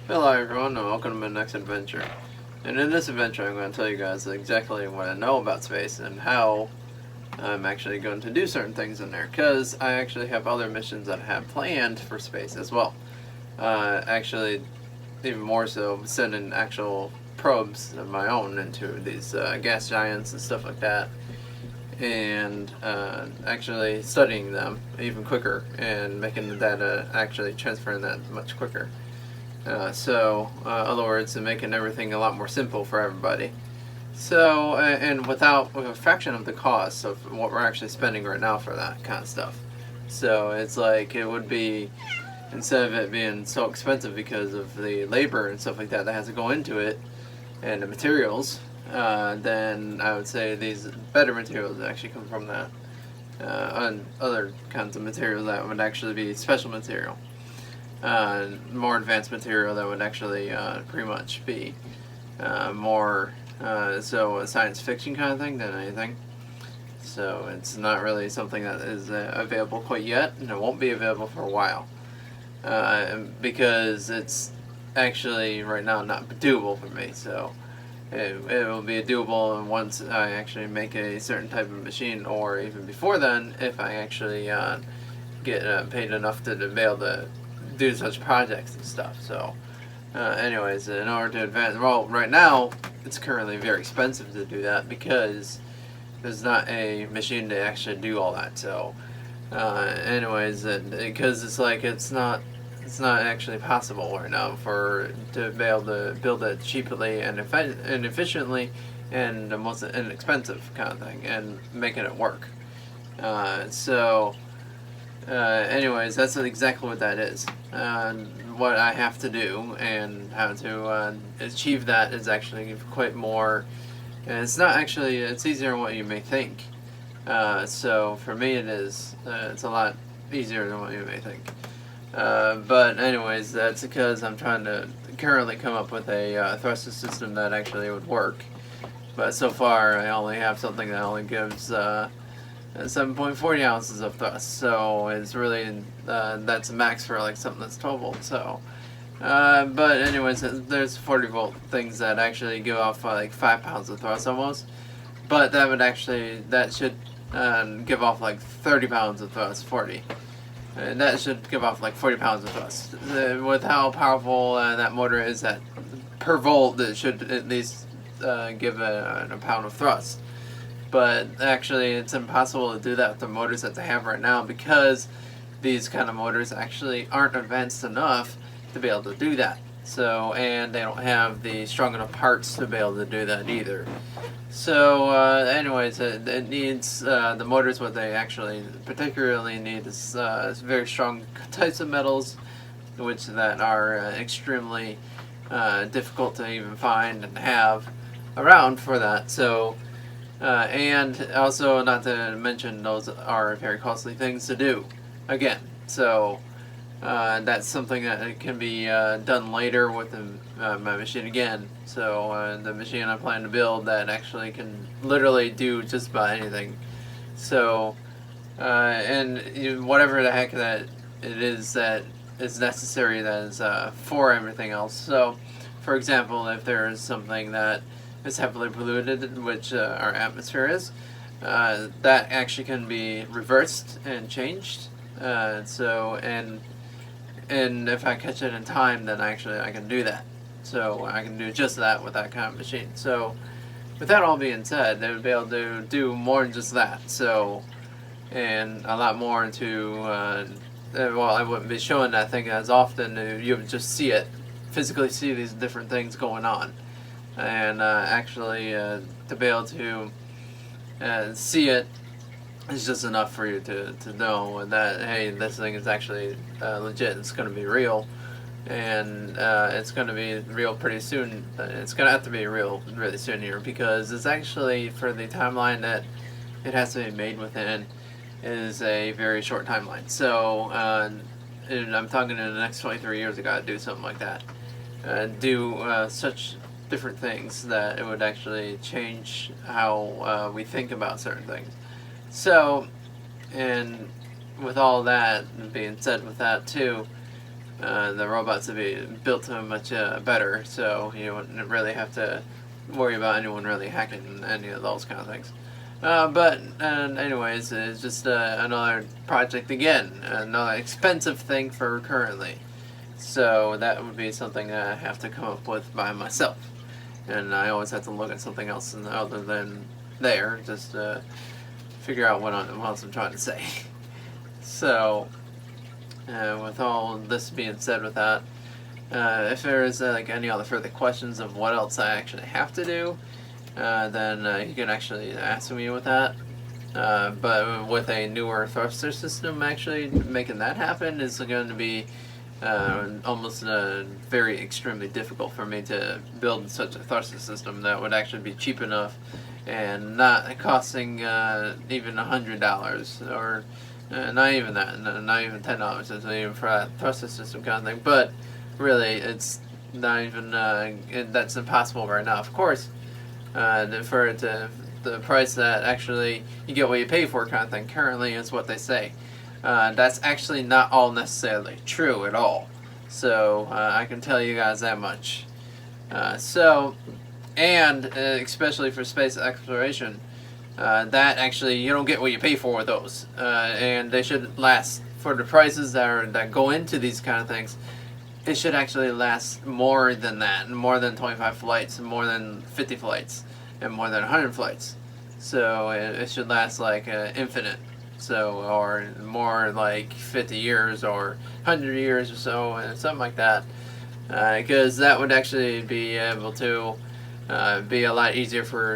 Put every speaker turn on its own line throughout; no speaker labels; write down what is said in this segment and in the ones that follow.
Hello everyone and welcome to my next adventure. And in this adventure I'm going to tell you guys exactly what I know about space and how I'm actually going to do certain things in there. Because I actually have other missions that I have planned for space as well. Actually, even more so, sending actual probes of my own into these gas giants and stuff like that. And actually studying them even quicker and making the data actually transferring that much quicker. In other words, making everything a lot more simple for everybody. So, and with a fraction of the cost of what we're actually spending right now for that kind of stuff. So it's like it would be, instead of it being so expensive because of the labor and stuff like that that has to go into it and the materials, then I would say these better materials actually come from that. And other kinds of materials that would actually be special material. More advanced material that would actually pretty much be more so a science fiction kind of thing than anything. So it's not really something that is available quite yet, and it won't be available for a while because it's actually right now not doable for me. So it will be doable once I actually make a certain type of machine, or even before then, if I actually get paid enough to be able to do such projects and stuff. So, anyways, in order to advance, well, right now it's currently very expensive to do that because there's not a machine to actually do all that. So, anyways, because it's not actually possible right now for to be able to build it cheaply and efficiently and the most inexpensive kind of thing and making it work. So anyways, that's exactly what that is. What I have to do and how to achieve that is actually quite more. And it's not actually. It's easier than what you may think. So for me, it is. It's a lot easier than what you may think. But anyways, that's because I'm trying to currently come up with a thruster system that actually would work. But so far, I only have something that only gives 7.40 ounces of thrust, so it's really that's max for like something that's 12 volts. So, but anyways, there's 40 volt things that actually give off like 5 pounds of thrust almost, but that should give off like 30 pounds of thrust, 40, and that should give off like 40 pounds of thrust. With how powerful that motor is, that per volt, it should at least give a pound of thrust. But actually, it's impossible to do that with the motors that they have right now because these kind of motors actually aren't advanced enough to be able to do that. So, and they don't have the strong enough parts to be able to do that either. So, anyways, it needs the motors. What they actually particularly need is very strong types of metals, which that are extremely difficult to even find and have around for that. So. And also, not to mention, those are very costly things to do. Again, so that's something that can be done later with my machine again. So the machine I plan to build that actually can literally do just about anything. So and whatever the heck that it is that is necessary that is for everything else. So, for example, if there is something that is heavily polluted, which our atmosphere is, that actually can be reversed and changed. And if I catch it in time, then actually I can do that. So I can do just that with that kind of machine. So with that all being said, they would be able to do more than just that. So, and a lot more into well, I wouldn't be showing that thing as often. You would just see it, physically see these different things going on, and actually to be able to see it is just enough for you to know that, hey, this thing is actually legit. It's going to be real, and it's going to be real pretty soon. It's going to have to be real really soon here because it's actually, for the timeline that it has to be made within, is a very short timeline. So and I'm talking in the next 23 years, I got to do something like that. Do such different things that it would actually change how we think about certain things. So, and with all that being said, with that too, the robots to be built so much better, so you wouldn't really have to worry about anyone really hacking any of those kind of things. But anyways, it's just another project again, another expensive thing for currently. So that would be something that I have to come up with by myself, and I always have to look at something else other than there, just to figure out what else I'm trying to say. So, with all this being said, with that, if there is like any other further questions of what else I actually have to do, then you can actually ask me with that. But with a newer thruster system, actually making that happen is going to be almost very extremely difficult for me to build such a thruster system that would actually be cheap enough and not costing even $100 or not even that, not even $10, it's even for a thruster system kind of thing. But really, it's not even that's impossible right now. Of course, for it to the price that actually you get what you pay for kind of thing currently is what they say. That's actually not all necessarily true at all. So I can tell you guys that much. And especially for space exploration, that actually you don't get what you pay for with those, and they should last for the prices that go into these kind of things. It should actually last more than that, more than 25 flights, more than 50 flights, and more than 100 flights. So it should last like infinite. So, or more like 50 years or 100 years or so, and something like that. Because that would actually be able to be a lot easier for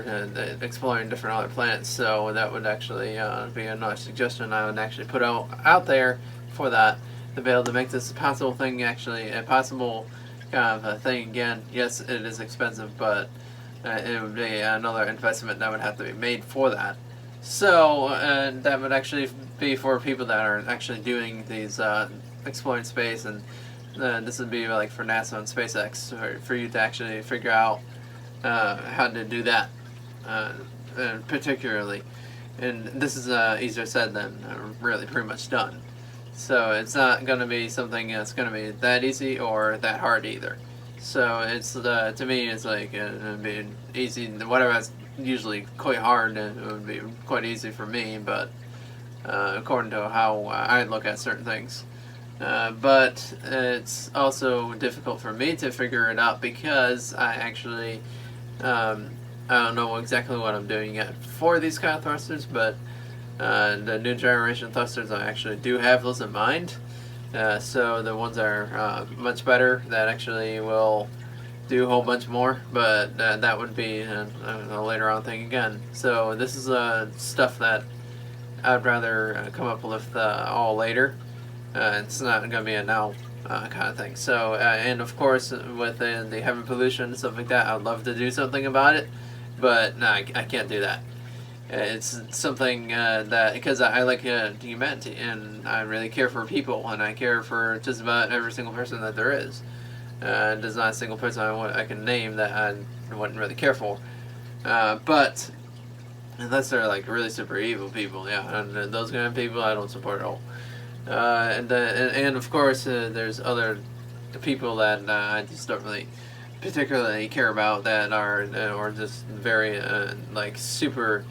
exploring different other planets. So that would actually be another suggestion I would actually put out there for that, to be able to make this a possible thing, actually a possible kind of a thing again. Yes, it is expensive, but it would be another investment that would have to be made for that. So that would actually be for people that are actually doing these exploring space, and this would be like for NASA and SpaceX, for you to actually figure out how to do that particularly. And this is easier said than really pretty much done. So it's not going to be something that's going to be that easy or that hard either. So it's to me it's like it'd be easy. Whatever that's usually quite hard, it would be quite easy for me. But according to how I look at certain things. But it's also difficult for me to figure it out because I actually I don't know exactly what I'm doing yet for these kind of thrusters, but the new generation thrusters, I actually do have those in mind. So the ones that are much better, that actually will do a whole bunch more, but that would be a later on thing again. So this is stuff that I'd rather come up with all later. It's not going to be a now kind of thing. So, and of course, with the heavy pollution and stuff like that, I'd love to do something about it, but no, I can't do that. It's something that, because I like humanity, and I really care for people, and I care for just about every single person that there is. There's not a single person I can name that I wouldn't really care for. But unless they're like really super evil people, yeah, and those kind of people I don't support at all. And of course, there's other people that I just don't really particularly care about, that are or just very like super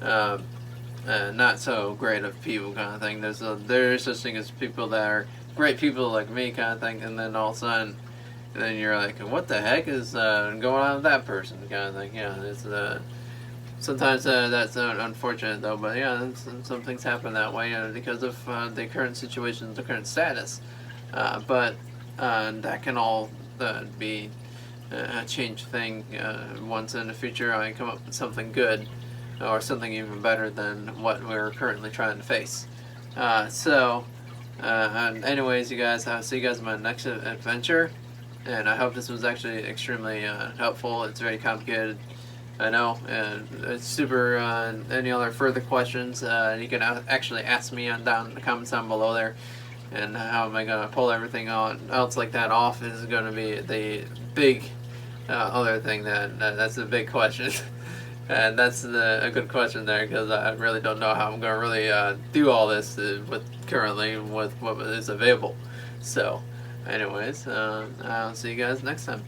not so great of people kind of thing. There's such thing as people that are great people like me kind of thing, and then all of a sudden, then you're like, what the heck is going on with that person kind of thing. Yeah, it's sometimes that's unfortunate though, but yeah, some things happen that way because of the current situation, the current status. But that can all be a change thing once in the future I come up with something good, or something even better than what we're currently trying to face. And anyways, you guys, I'll see you guys in my next adventure, and I hope this was actually extremely helpful. It's very complicated, I know, and it's super. Any other further questions, you can actually ask me down in the comments down below there. And how am I going to pull everything else like that off is going to be the big other thing that's the big question. And that's a good question there, because I really don't know how I'm going to really do all this currently with what is available. So anyways, I'll see you guys next time.